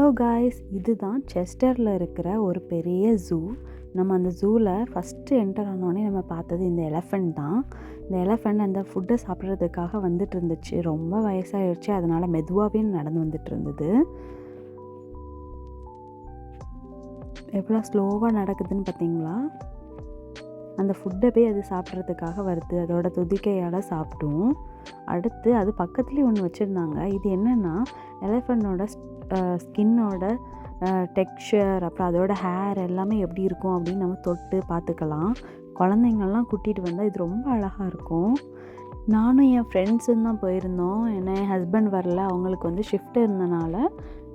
Hello guys, இதுதான் செஸ்டரில் இருக்கிற ஒரு பெரிய ஜூ. நம்ம அந்த ஜூவில் ஃபஸ்ட்டு என்டர் ஆனோடனே நம்ம பார்த்தது இந்த எலஃபண்ட் தான். இந்த எலஃபண்ட் அந்த ஃபுட்டை சாப்பிட்றதுக்காக வந்துட்டு இருந்துச்சு. ரொம்ப வயசாகிடுச்சு, அதனால் மெதுவாகவே நடந்து வந்துட்டு இருந்தது. எவ்வளோ ஸ்லோவாக நடக்குதுன்னு பார்த்தீங்களா? அந்த ஃபுட்டை போய் அது சாப்பிட்றதுக்காக வருது. அதோட துதிக்கையால் சாப்பிடும். அடுத்து அது பக்கத்துலேயே ஒன்று வச்சுருந்தாங்க. இது என்னென்னா, எலஃபண்டோட ஸ்கின்னோட டெக்ஸ்சர், அப்புறம் அதோட ஹேர் எல்லாமே எப்படி இருக்கும் அப்படின்னு நம்ம தொட்டு பார்த்துக்கலாம். குழந்தைங்கள்லாம் கூட்டிகிட்டு வந்தால் இது ரொம்ப அழகாக இருக்கும். நானும் என் ஃப்ரெண்ட்ஸும் தான் போயிருந்தோம். ஏன்னா என் ஹஸ்பண்ட் வரல, அவங்களுக்கு ஷிஃப்ட் இருந்தனால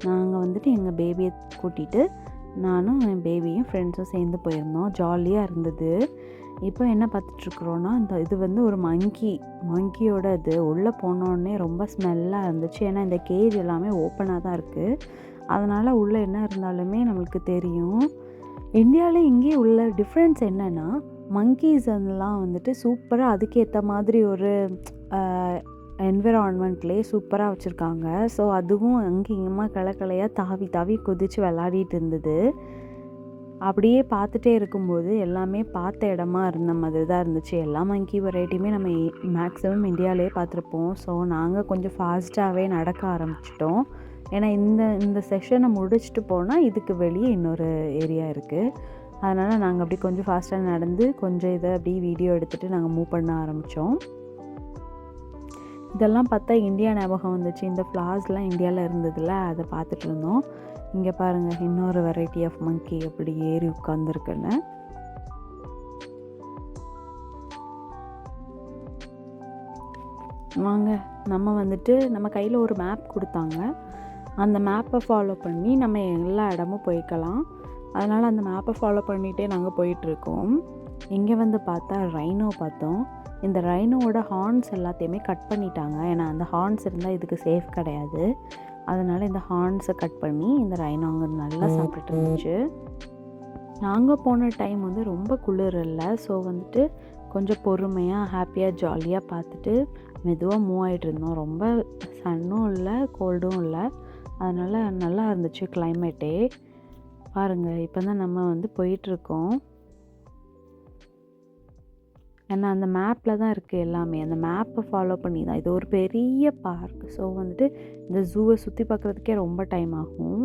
நாங்கள் எங்கள் பேபியை கூட்டிகிட்டு நானும் என் பேபியும் ஃப்ரெண்ட்ஸும் சேர்ந்து போயிருந்தோம். ஜாலியாக இருந்தது. இப்போ என்ன பார்த்துட்ருக்குறோன்னா, இது ஒரு மங்கியோட இது உள்ளே போனோடனே ரொம்ப ஸ்மெல்லாக இருந்துச்சு. ஏன்னா இந்த கேஜ் எல்லாமே ஓப்பனாக தான் இருக்குது. அதனால் உள்ளே என்ன இருந்தாலுமே நம்மளுக்கு தெரியும். இந்தியாவில் இங்கே உள்ள டிஃப்ரென்ஸ் என்னென்னா, மங்கீஸ் எல்லாம் சூப்பராக அதுக்கேற்ற மாதிரி ஒரு என்விரான்மெண்ட்லேயே சூப்பராக வச்சுருக்காங்க. ஸோ அதுவும் அங்கே இங்கேமா கிளையாக தாவி தாவி குதித்து விளாடிட்டு இருந்தது. அப்படியே பார்த்துட்டே இருக்கும்போது எல்லாமே பார்த்த இடமா இருந்த மாதிரி தான் இருந்துச்சு. எல்லா மங்கி வெரைட்டியுமே நம்ம மேக்ஸிமம் இந்தியாவிலே பார்த்துருப்போம். ஸோ நாங்கள் கொஞ்சம் ஃபாஸ்ட்டாகவே நடக்க ஆரம்பிச்சிட்டோம். ஏன்னா இந்த செஷனை முடிச்சுட்டு போனால் இதுக்கு வெளியே இன்னொரு ஏரியா இருக்குது. அதனால் நாங்கள் அப்படி கொஞ்சம் ஃபாஸ்ட்டாக நடந்து கொஞ்சம் இதை அப்படி வீடியோ எடுத்துகிட்டு நாங்கள் மூவ் பண்ண ஆரம்பித்தோம். இதெல்லாம் பார்த்தா இந்தியா ஞாபகம் வந்துச்சு. இந்த ஃப்ளார்ஸ்லாம் இந்தியாவில் இருந்ததில்ல, அதை பார்த்துட்டு இருந்தோம். இங்கே பாருங்கள், இன்னொரு வெரைட்டி ஆஃப் மங்கி அப்படி ஏறி உட்காந்துருக்குன்னு. வாங்க, நம்ம கையில் ஒரு மேப் கொடுத்தாங்க. அந்த மேப்பை ஃபாலோ பண்ணி நம்ம எல்லா இடமும் போய்க்கலாம். அதனால் அந்த மேப்பை ஃபாலோ பண்ணிகிட்டே நாங்கள் போயிட்டுருக்கோம். இங்கே பார்த்தா ரைனோ பார்த்தோம். இந்த ரைனோவோட ஹார்ன்ஸ் எல்லாத்தையுமே கட் பண்ணிட்டாங்க. ஏன்னா அந்த ஹார்ன்ஸ் இருந்தால் இதுக்கு சேஃப் கிடையாது. அதனால் இந்த ஹார்ன்ஸை கட் பண்ணி இந்த ரைனோ அங்கே நல்லா சாப்பிட்டுட்டு இருந்துச்சு. நாங்கள் போன டைம் ரொம்ப குளிர் இல்லை. ஸோ கொஞ்சம் பொறுமையாக ஹாப்பியாக ஜாலியாக பார்த்துட்டு மெதுவாக மூவ் ஆகிட்டு இருந்தோம். ரொம்ப சன்னும் இல்லை, கோல்டும் இல்லை. அதனால் நல்லா இருந்துச்சு கிளைமேட்டே. பாருங்கள், இப்போ தான் நம்ம போயிட்டுருக்கோம். ஏன்னா அந்த மேப்பில் தான் இருக்குது எல்லாமே. அந்த மேப்பை ஃபாலோ பண்ணி தான். இது ஒரு பெரிய பார்க். ஸோ இந்த ஜூவை சுற்றி பார்க்குறதுக்கே ரொம்ப டைம் ஆகும்.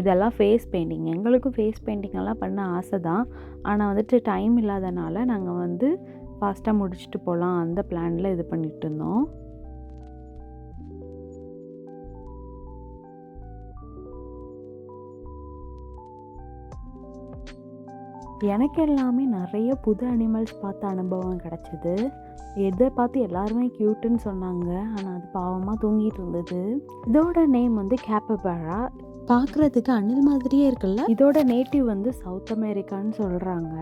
இதெல்லாம் ஃபேஸ் பெயிண்டிங். எங்களுக்கும் ஃபேஸ் பெயிண்டிங்கெல்லாம் பண்ண ஆசை தான். ஆனால் டைம் இல்லாதனால நாங்கள் ஃபாஸ்ட்டாக முடிச்சுட்டு போகலாம் அந்த பிளானில் இது பண்ணிகிட்டு இருந்தோம். எனக்கு எல்லாமே நிறைய புது அனிமல்ஸ் பார்த்த அனுபவம் கிடச்சிது. எதை பார்த்து எல்லாருமே க்யூட்டுன்னு சொன்னாங்க. ஆனால் அது பாவமாக தூங்கிட்டு இருந்தது. இதோட நேம் கேப்பபரா. பார்க்குறதுக்கு அணில் மாதிரியே இருக்குல்ல. இதோட நேட்டிவ் சவுத் அமெரிக்கான்னு சொல்கிறாங்க.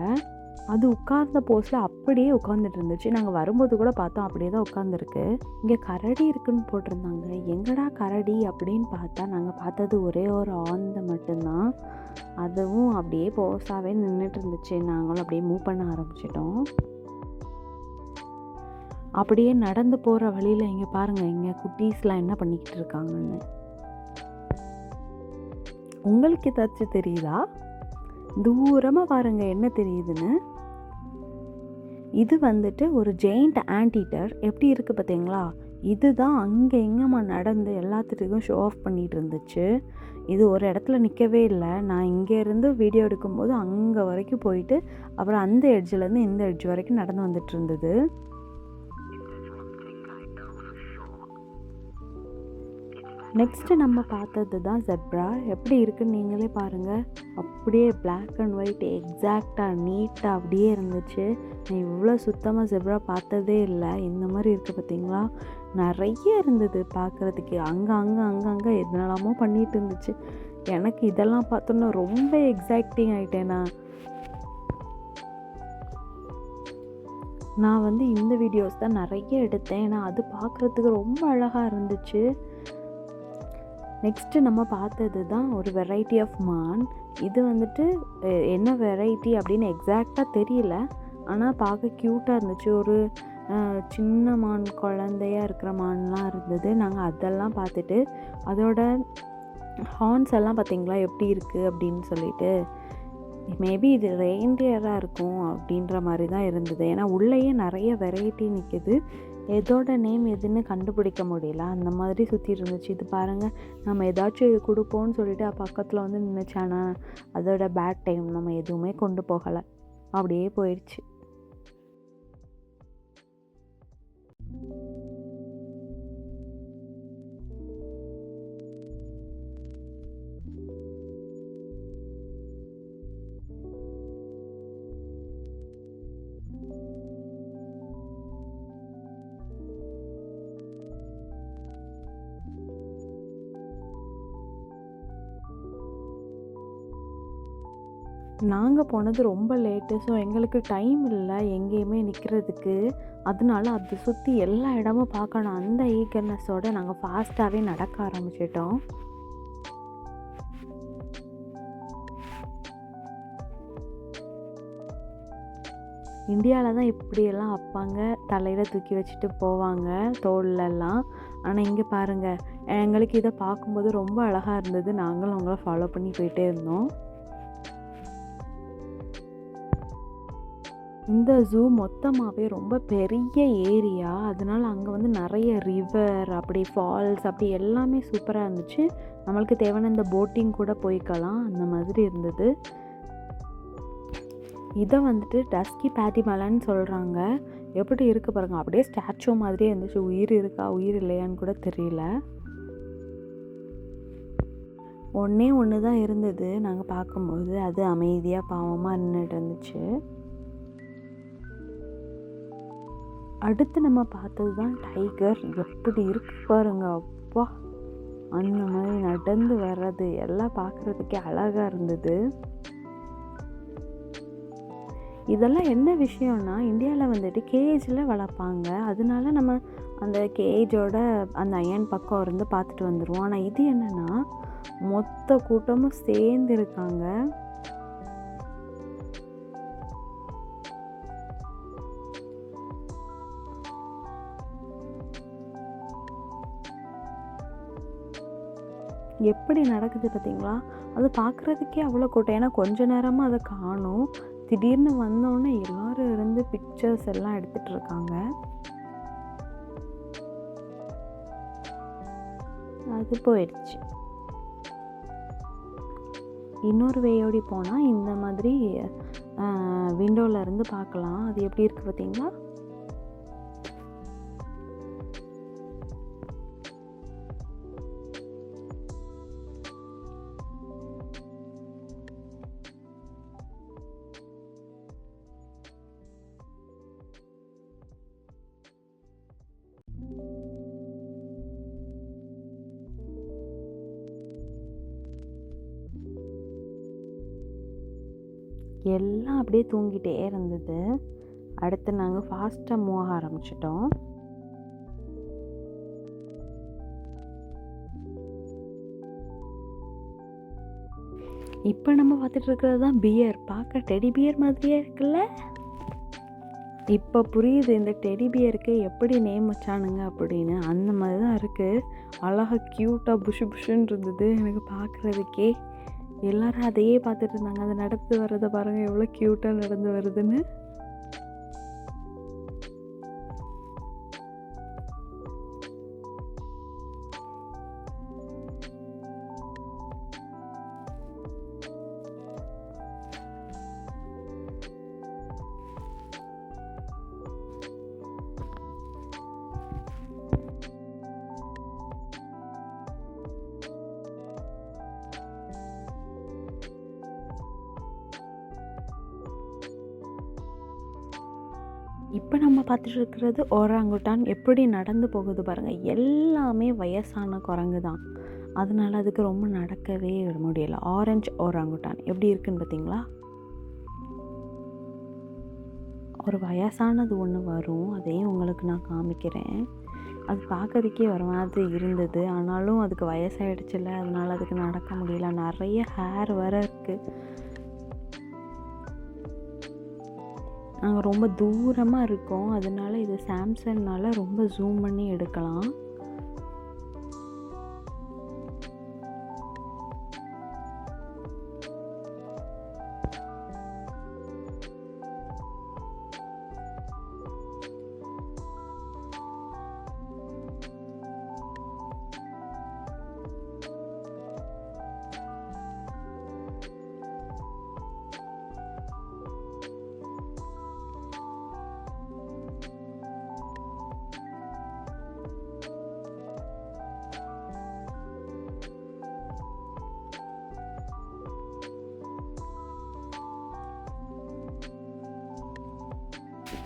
அது உட்கார்ந்த போஸ்டில் அப்படியே உட்காந்துட்டு இருந்துச்சு. நாங்கள் வரும்போது கூட பார்த்தோம், அப்படியே தான் உட்காந்துருக்கு. இங்கே கரடி இருக்குன்னு போட்டிருந்தாங்க. எங்கடா கரடி அப்படின்னு பார்த்தா நாங்கள் பார்த்தது ஒரே ஒரு ஆந்தை மட்டும்தான். அதுவும் அப்படியே போஸாகவே நின்றுட்டு இருந்துச்சு. நாங்களும் அப்படியே மூவ் பண்ண ஆரம்பிச்சிட்டோம். அப்படியே நடந்து போகிற வழியில் இங்கே பாருங்கள், இங்கே குட்டீஸ்லாம் என்ன பண்ணிக்கிட்டு இருக்காங்கன்னு. உங்களுக்கு ஏதாச்சும் தெரியுதா? தூரமாக பாருங்கள் என்ன தெரியுதுன்னு. இது ஒரு ஜெயிண்ட் ஆன்டீட்டர். எப்படி இருக்குது பார்த்தீங்களா? இதுதான் அங்கே எங்கேம்மா நடந்து எல்லாத்துக்கும் ஷோ ஆஃப் பண்ணிகிட்டு இருந்துச்சு. இது ஒரு இடத்துல நிற்கவே இல்லை. நான் இங்கேருந்து வீடியோ எடுக்கும்போது அங்கே வரைக்கும் போயிட்டு அப்புறம் அந்த எட்ஜிலேருந்து இந்த எட்ஜ் வரைக்கும் நடந்து வந்துட்டு இருந்தது. நெக்ஸ்ட்டு நம்ம பார்த்தது தான் ஜெப்ரா. எப்படி இருக்குன்னு நீங்களே பாருங்கள். அப்படியே பிளாக் அண்ட் ஒயிட் எக்ஸாக்டாக நீட்டாக அப்படியே இருந்துச்சு. நான் இவ்வளோ சுத்தமாக ஜெப்ரா பார்த்ததே இல்லை. இந்த மாதிரி இருக்குது பார்த்தீங்களா? நிறைய இருந்தது பார்க்குறதுக்கு. அங்கே எதனாலாமோ பண்ணிகிட்டு இருந்துச்சு. எனக்கு இதெல்லாம் பார்த்தோன்னா ரொம்ப எக்ஸைட்டிங் ஆகிட்டேனா. நான் இந்த வீடியோஸ் தான் நிறைய எடுத்தேன். ஏன்னா அது பார்க்குறதுக்கு ரொம்ப அழகாக இருந்துச்சு. நெக்ஸ்ட்டு நம்ம பார்த்தது தான் ஒரு வெரைட்டி ஆஃப் மான். இது என்ன வெரைட்டி அப்படின்னு எக்ஸாக்டாக தெரியல. ஆனால் பார்க்க க்யூட்டாக இருந்துச்சு. ஒரு சின்ன மான், குழந்தையாக இருக்கிற மான்லாம் இருந்தது. நாங்கள் அதெல்லாம் பார்த்துட்டு அதோட ஹார்ன்ஸ் எல்லாம் பார்த்தீங்களா எப்படி இருக்குது அப்படின்னு சொல்லிட்டு. மேபி இது ரெயின்டியராக இருக்கும் அப்படின்ற மாதிரி தான் இருந்தது. ஏன்னா உள்ளேயே நிறைய வெரைட்டி நிற்கிது. எதோட நேம் எதுன்னு கண்டுபிடிக்க முடியல, அந்த மாதிரி சுற்றி இருந்துச்சு. இது பாருங்கள், நம்ம ஏதாச்சும் இது கொடுப்போம்னு சொல்லிட்டு பக்கத்தில் வந்து நினச்சானா அதோட பேட் டைம், நம்ம எதுவுமே கொண்டு போகலை, அப்படியே போயிடுச்சு. நாங்கள் போனது ரொம்ப லேட்டு. ஸோ எங்களுக்கு டைம் இல்லை எங்கேயுமே நிற்கிறதுக்கு. அதனால அதை சுற்றி எல்லா இடமும் பார்க்கணும் அந்த ஈகர்னஸோடு நாங்கள் ஃபாஸ்ட்டாகவே நடக்க ஆரம்பிச்சிட்டோம். இந்தியாவில் தான் இப்படியெல்லாம் வைப்பாங்க, தலையில் தூக்கி வச்சுட்டு போவாங்க தோல்லெல்லாம். ஆனால் இங்கே பாருங்கள், எங்களுக்கு இதை பார்க்கும்போது ரொம்ப அழகாக இருந்தது. நாங்களும் அவங்கள ஃபாலோ பண்ணி போயிட்டே இருந்தோம். இந்த ஜூ மொத்தமாகவே ரொம்ப பெரிய ஏரியா. அதனால் அங்கே வந்து நிறைய ரிவர், அப்படி ஃபால்ஸ், அப்படி எல்லாமே சூப்பராக இருந்துச்சு. நம்மளுக்கு தேவையான இந்த போட்டிங் கூட போய்க்கலாம், அந்த மாதிரி இருந்தது. இதை வந்துட்டு டஸ்கி பேட்டி மலைன்னு சொல்கிறாங்க. எப்படி இருக்குது பாருங்கள், அப்படியே ஸ்டாச்சு மாதிரியே இருந்துச்சு. உயிர் இருக்கா உயிர் இல்லையான்னு கூட தெரியல. ஒன்று தான் இருந்தது நாங்கள் பார்க்கும்போது, அது அமைதியாக பாவமாக நின்றுட்டு இருந்துச்சு. அடுத்து நம்ம பார்த்தது தான் டைகர். எப்படி இருக்கு பாருங்க, அப்பா, அந்த மாதிரி நடந்து வர்றது எல்லாம் பார்க்குறதுக்கே அழகாக இருந்தது. இதெல்லாம் என்ன விஷயம்னா, இந்தியாவில் வந்துட்டு கேஜில் வளர்ப்பாங்க. அதனால நம்ம அந்த கேஜோட அந்த அயன் பக்கம் இருந்து பார்த்துட்டு வந்துடுவோம். ஆனால் இது என்னென்னா, மொத்த கூட்டமும் சேர்ந்து இருக்காங்க. எப்படி நடக்குது பார்த்தீங்களா? அது பார்க்குறதுக்கே அவ்வளோ கூட்டம். ஏன்னா கொஞ்ச நேரமாக அதை காணும். திடீர்னு வந்தோடனே எல்லோரும் இருந்து பிக்சர்ஸ் எல்லாம் எடுத்துகிட்டு இருக்காங்க. அது போயிடுச்சு. இன்னொரு வேயோடி போனால் இந்த மாதிரி விண்டோவில் இருந்து பார்க்கலாம். அது எப்படி இருக்குது பார்த்தீங்களா? எல்லாம் அப்படியே தூங்கிட்டே இருந்தது. அடுத்து நாங்கள் ஃபாஸ்ட்டாக மூவ் ஆக ஆரம்பிச்சிட்டோம். இப்போ நம்ம பார்த்துட்டு இருக்கிறது தான் பியர். பார்க்க டெடி பியர் மாதிரியே இருக்குல்ல? இப்போ புரியுது இந்த டெடி பியருக்கு எப்படி நேம் வச்சானுங்க அப்படின்னு. அந்த மாதிரி தான் இருக்குது. அழகாக க்யூட்டாக புஷு புஷுன்னு இருந்தது எனக்கு பார்க்குறதுக்கே. எல்லோரும் அதையே பார்த்துட்டு இருந்தாங்க. அதை நடந்து வர்றதை பாருங்கள், எவ்வளோ க்யூட்டாக நடந்து வருதுன்னு. இப்போ நம்ம பார்த்துட்டு இருக்கிறது ஓராங்குட்டான். எப்படி நடந்து போகுது பாருங்கள். எல்லாமே வயசான குரங்கு தான், அதனால அதுக்கு ரொம்ப நடக்கவே முடியலை. ஆரஞ்சு ஓராங்குட்டான் எப்படி இருக்குன்னு பார்த்தீங்களா? ஒரு வயசானது ஒன்று வரும், அதையும் உங்களுக்கு நான் காமிக்கிறேன். அது பார்க்கறதுக்கே வர மாதிரி இருந்தது. ஆனாலும் அதுக்கு வயசாகிடுச்சுல, அதனால் அதுக்கு நடக்க முடியல. நிறைய ஹேர் வேறு இருக்குது. நாங்கள் ரொம்ப தூரமாக இருக்கோம், அதனால இது சாம்சங்னால ரொம்ப ஜூம் பண்ணி எடுக்கலாம்.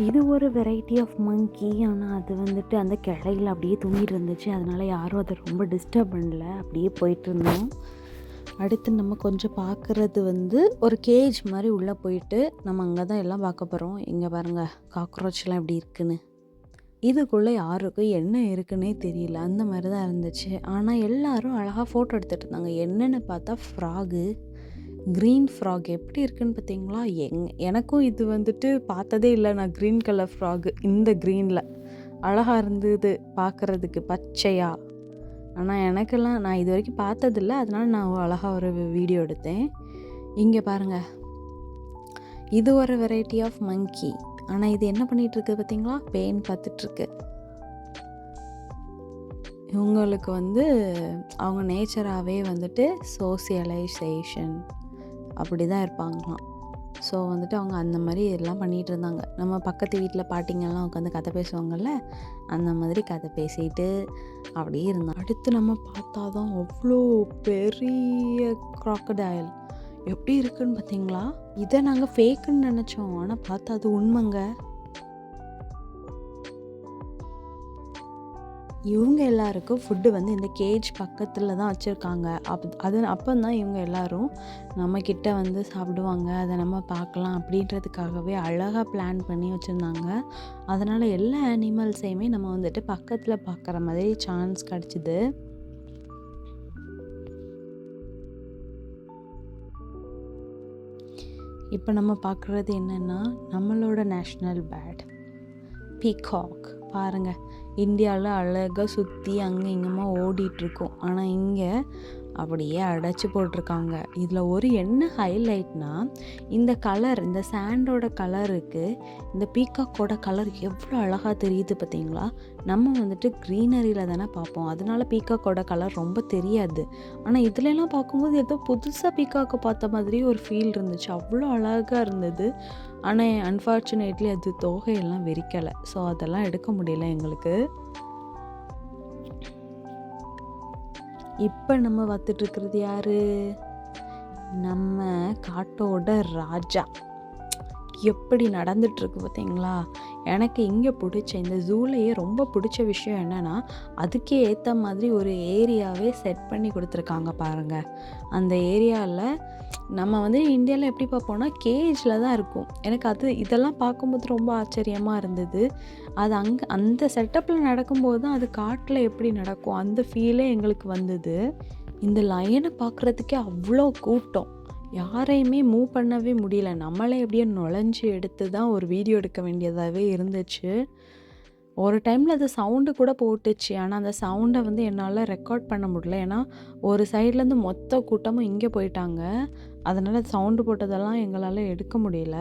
இது ஒரு வெரைட்டி ஆஃப் மங்கி. ஆனால் அது வந்துட்டு அந்த கிளையில் அப்படியே தூங்கிட்டு இருந்துச்சு. அதனால் யாரும் அதை ரொம்ப டிஸ்டர்ப் பண்ணல, அப்படியே போயிட்டுருந்தோம். அடுத்து நம்ம கொஞ்சம் பார்க்குறது வந்து ஒரு கேஜ் மாதிரி உள்ளே போயிட்டு நம்ம அங்கே தான் எல்லாம் பார்க்க போகிறோம். இங்கே பாருங்கள் காக்ரோச்லாம் எப்படி இருக்குன்னு. இதுக்குள்ளே யாருக்கும் என்ன இருக்குன்னே தெரியல, அந்த மாதிரி தான் இருந்துச்சு. ஆனால் எல்லோரும் அழகாக ஃபோட்டோ எடுத்துகிட்டு இருந்தாங்க. என்னென்னு பார்த்தா ஃப்ராகு, க்ரீன் ஃப்ராக் எப்படி இருக்குன்னு பார்த்தீங்களா? எனக்கும் இது வந்துட்டு பார்த்ததே இல்லை நான், க்ரீன் கலர் ஃப்ராகு. இந்த க்ரீனில் அழகாக இருந்தது பார்க்குறதுக்கு, பச்சையாக. ஆனால் எனக்கெல்லாம் நான் இது வரைக்கும் பார்த்ததில்ல, அதனால நான் அழகாக ஒரு வீடியோ எடுத்தேன். இங்கே பாருங்கள், இது ஒரு வெரைட்டி ஆஃப் மங்கி. ஆனால் இது என்ன பண்ணிகிட்ருக்கு பார்த்தீங்களா? பேன் பார்த்துட்ருக்கு. இவங்களுக்கு வந்து அவங்க நேச்சராகவே வந்துட்டு சோசியலைசேஷன் அப்படி தான் இருப்பாங்களாம். ஸோ வந்துட்டு அவங்க அந்த மாதிரி எல்லாம் பண்ணிகிட்டு இருந்தாங்க. நம்ம பக்கத்து வீட்டில் பாட்டிங்கெல்லாம் உட்காந்து கதை பேசுவாங்கள்ல, அந்த மாதிரி கதை பேசிட்டு அப்படியே இருந்தாங்க. அடுத்து நம்ம பார்த்தா தான் அவ்வளோ பெரிய க்ராக்கடைல் எப்படி இருக்குன்னு பார்த்தீங்களா? இதை நாங்கள் ஃபேக்குன்னு நினச்சோம், ஆனால் பார்த்தா அது உண்மைங்க. இவங்க எல்லாருக்கும் ஃபுட்டு வந்து இந்த கேஜ் பக்கத்தில் தான் வச்சுருக்காங்க. அப்போ தான் இவங்க எல்லோரும் நம்மக்கிட்ட வந்து சாப்பிடுவாங்க, அதை நம்ம பார்க்கலாம் அப்படின்றதுக்காகவே அழகாக பிளான் பண்ணி வச்சுருந்தாங்க. அதனால் எல்லா அனிமல்ஸையுமே நம்ம வந்துட்டு பக்கத்தில் பார்க்குற மாதிரி சான்ஸ் கிடச்சிது. இப்போ நம்ம பார்க்குறது என்னென்னா நம்மளோட நேஷ்னல் பேர்ட் பீகாக். பாருங்கள், இந்தியாவில் அழகாக சுற்றி அங்கே இங்கேமா ஓடிட்டுருக்கோம். ஆனால் இங்கே அப்படியே அடைச்சி போட்டிருக்காங்க. இதில் ஒரு என்ன ஹைலைட்னால், இந்த கலர், இந்த சாண்டோட கலருக்கு இந்த பீகாக்கோட கலர் எவ்வளோ அழகாக தெரியுது பார்த்தீங்களா? நம்ம வந்துட்டு க்ரீனரியில் தானே பார்ப்போம், அதனால பீகாக்கோட கலர் ரொம்ப தெரியாது. ஆனால் இதுலலாம் பார்க்கும்போது ஏதோ புதுசாக பீகாக்கை பார்த்த மாதிரி ஒரு ஃபீல் இருந்துச்சு, அவ்வளோ அழகாக இருந்தது. ஆனால் அன்ஃபார்ச்சுனேட்லி அது தோகையெல்லாம் விரிக்கலை, ஸோ அதெல்லாம் எடுக்க முடியல எங்களுக்கு. இப்போ நம்ம பார்த்துட்ருக்கிறது யார்? நம்ம காட்டோட ராஜா. எப்படி நடந்துகிட்ருக்கு பார்த்தீங்களா? எனக்கு இங்கே பிடிச்ச இந்த ஜூலையே ரொம்ப பிடிச்ச விஷயம் என்னென்னா, அதுக்கே ஏற்ற மாதிரி ஒரு ஏரியாவே செட் பண்ணி கொடுத்துருக்காங்க பாருங்கள். அந்த ஏரியாவில் நம்ம வந்து இந்தியாவில் எப்படி பார்ப்போம்னா கேஜில் தான் இருக்கும். எனக்கு இதெல்லாம் பார்க்கும்போது ரொம்ப ஆச்சரியமாக இருந்தது. அது அங்கே அந்த செட்டப்பில் நடக்கும்போது தான் அது காட்டில் எப்படி நடக்கும் அந்த ஃபீலே எங்களுக்கு வந்தது. இந்த லயனை பார்க்குறதுக்கே அவ்வளோ கூட்டம், யாரையுமே மூவ் பண்ணவே முடியல. நம்மளே எப்படியே நுழைஞ்சி எடுத்து தான் ஒரு வீடியோ எடுக்க வேண்டியதாகவே இருந்துச்சு. ஒரு டைமில் அது சவுண்டு கூட போட்டுச்சு, ஆனால் அந்த சவுண்டை வந்து என்னால் ரெக்கார்ட் பண்ண முடியல. ஏன்னா ஒரு சைட்லேருந்து மொத்த கூட்டமும் இங்கே போயிட்டாங்க, அதனால் சவுண்டு போட்டதெல்லாம் எங்களால் எடுக்க முடியல.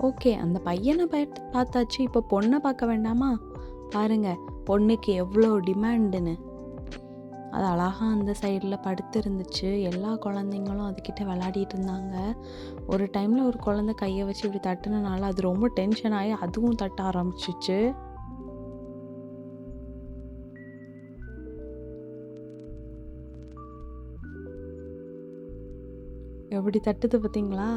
ஓகே, அந்த பையனை பார்த்தாச்சு, இப்போ பொண்ணை பார்க்க வேண்டாமா? பாருங்கள், பொண்ணுக்கு எவ்வளோ டிமாண்டுன்னு. அது அழகாக அந்த சைடில் படுத்து இருந்துச்சு. எல்லா குழந்தைங்களும் அதுக்கிட்ட விளையாடிட்டு இருந்தாங்க. ஒரு டைமில் ஒரு குழந்தை கையை வச்சு இப்படி தட்டுனனால அது ரொம்ப டென்ஷன் ஆகி அதுவும் தட்ட ஆரம்பிச்சிச்சு. எப்படி தட்டுது பார்த்தீங்களா?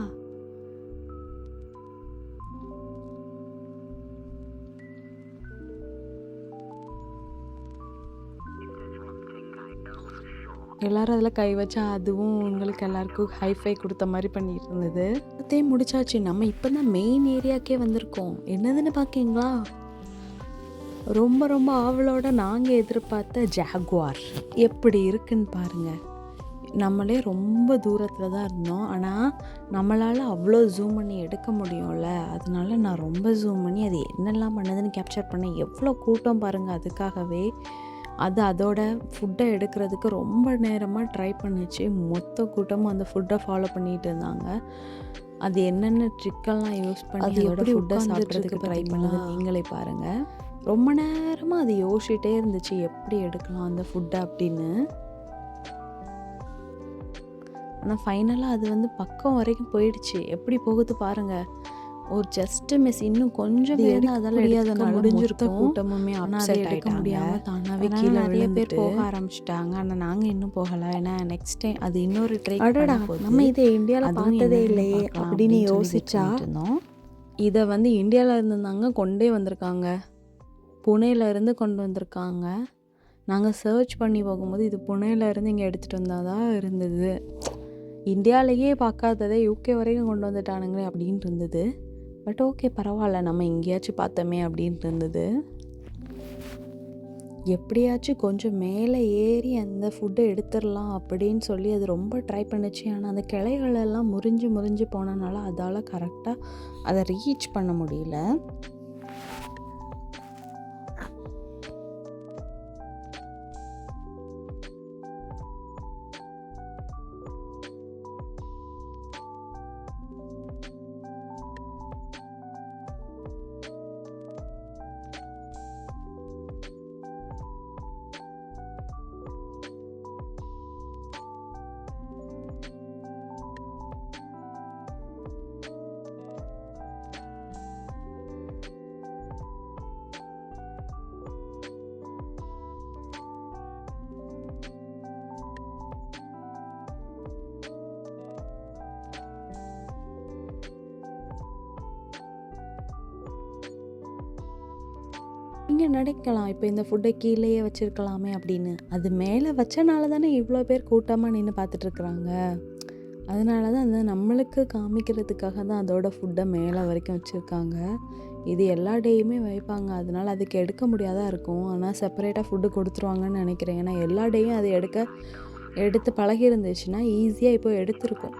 எல்லோரும் அதில் கை வச்சா அதுவும் உங்களுக்கு எல்லாருக்கும் ஹைஃபை கொடுத்த மாதிரி பண்ணிட்டு இருந்தது. அதே முடிச்சாச்சு. நம்ம இப்போ தான் மெயின் ஏரியாக்கே வந்திருக்கோம். என்னதுன்னு பார்க்கிங்களா? ரொம்ப ரொம்ப ஆவலோட நாங்கள் எதிர்பார்த்த ஜாகுவார் எப்படி இருக்குன்னு பாருங்கள். நம்மளே ரொம்ப தூரத்தில் தான் இருந்தோம். ஆனால் நம்மளால் அவ்வளோ ஜூம் பண்ணி எடுக்க முடியும்ல, அதனால நான் ரொம்ப ஜூம் பண்ணி அது என்னெல்லாம் பண்ணுதுன்னு கேப்சர் பண்ணேன். எவ்வளோ கூட்டம் பாருங்கள். அதுக்காகவே அது அதோட ஃபுட்டை எடுக்கிறதுக்கு ரொம்ப நேரமாக ட்ரை பண்ணிச்சு. மொத்த கூட்டமும் அந்த ஃபுட்டை ஃபாலோ பண்ணிகிட்டு இருந்தாங்க. அது என்னென்ன ட்ரிக்கெல்லாம் யூஸ் பண்ணி அது அதோட எப்படி ஃபுட்டை உட்காந்துட்டு சாப்பிட்றதுக்கு இருக்கு ட்ரை பார்த்தீங்களா? பண்ணுது நீங்களே பாருங்கள். ரொம்ப நேரமாக அது யோசிச்சுட்டே இருந்துச்சு எப்படி எடுக்கலாம் அந்த ஃபுட்டை அப்படின்னு. ஆனால் ஃபைனலாக அது வந்து பக்கம் வரைக்கும் போயிடுச்சு. எப்படி போகுது பாருங்கள். ஒரு ஜஸ்ட்டு மிஸ், இன்னும் கொஞ்சம் இது பேர் எடுக்க தான் அதால் முடியாதனால எடுக்க முடிஞ்சிருக்கும். மொத்த கூட்டமுமே ஆனால் அதை upset எடுக்க ஆயிட்டாங்க. முடியாமல் தானாகவே அதனால கீழே நிறைய பேர் விழுந்துட்டு போக ஆரம்பிச்சிட்டாங்க. ஆனால் நாங்கள் இன்னும் போகலை. ஏன்னா நெக்ஸ்ட் டைம் அது இன்னொரு ட்ரை அடடா, நம்ம இதை இந்தியாவில் பார்த்ததே இல்லையே அப்படின்னு யோசிச்சா இருந்தோம். இதை வந்து இந்தியாவில் இருந்திருந்தாங்க கொண்டே வந்திருக்காங்க. புனேல இருந்து கொண்டு வந்திருக்காங்க. நாங்கள் சர்ச் பண்ணி போகும்போது இது புனேல இருந்து இங்கே எடுத்துகிட்டு வந்தால் தான் இருந்தது. இந்தியாவிலேயே பார்க்காததை யூகே வரைக்கும் கொண்டு வந்துட்டானுங்களே அப்படின்ட்டு இருந்தது. பட் ஓகே, பரவாயில்ல, நம்ம எங்கேயாச்சும் பார்த்தோமே அப்படின்ட்டு இருந்தது. எப்படியாச்சும் கொஞ்சம் மேலே ஏறி அந்த ஃபுட்டை எடுத்துடலாம் அப்படின்னு சொல்லி அது ரொம்ப ட்ரை பண்ணுச்சு. ஆனால் அந்த கிளைகளெல்லாம் முறிஞ்சு போனனால அதால் கரெக்டாக அதை ரீச் பண்ண முடியல. நீங்கள் நினைக்கலாம், இப்போ இந்த ஃபுட்டை கீழேயே வச்சுருக்கலாமே அப்படின்னு. அது மேலே வச்சனால தானே இவ்வளோ பேர் கூட்டமாக நின்று பார்த்துட்ருக்குறாங்க. அதனால தான் அது நம்மளுக்கு காமிக்கிறதுக்காக தான் அதோட ஃபுட்டை மேலே வரைக்கும் வச்சுருக்காங்க. இது எல்லா டேயுமே வைப்பாங்க. அதனால் அதுக்கு எடுக்க முடியாதா இருக்கும். ஆனால் செப்பரேட்டாக ஃபுட்டு கொடுத்துருவாங்கன்னு நினைக்கிறேன். ஏன்னா எல்லா டேயும் அது எடுத்து பழகி இருந்துச்சுன்னா ஈஸியாக இப்போ எடுத்திருக்கும்.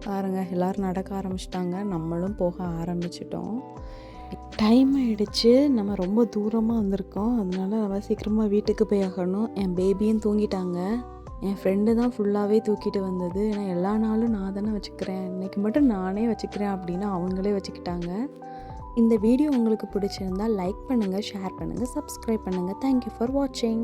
பாருங்கள், எல்லோரும் நடக்க ஆரம்பிச்சிட்டாங்க. நம்மளும் போக ஆரம்பிச்சிட்டோம். டைம் ஆகிடுச்சு. நம்ம ரொம்ப தூரமாக வந்திருக்கோம். அதனால நம்ம சீக்கிரமாக வீட்டுக்கு போய் ஆகணும். என் பேபியும் தூங்கிட்டாங்க. என் ஃப்ரெண்டு தான் ஃபுல்லாகவே தூக்கிட்டு வந்தது. ஏன்னா எல்லா நாளும் நான் தானே வச்சுக்கிறேன், இன்றைக்கி மட்டும் நானே வச்சுக்கிறேன் அப்படின்னு அவங்களே வச்சுக்கிட்டாங்க. இந்த வீடியோ உங்களுக்கு பிடிச்சிருந்தால் லைக் பண்ணுங்கள், ஷேர் பண்ணுங்கள், சப்ஸ்கிரைப் பண்ணுங்கள். தேங்க்யூ ஃபார் வாட்சிங்.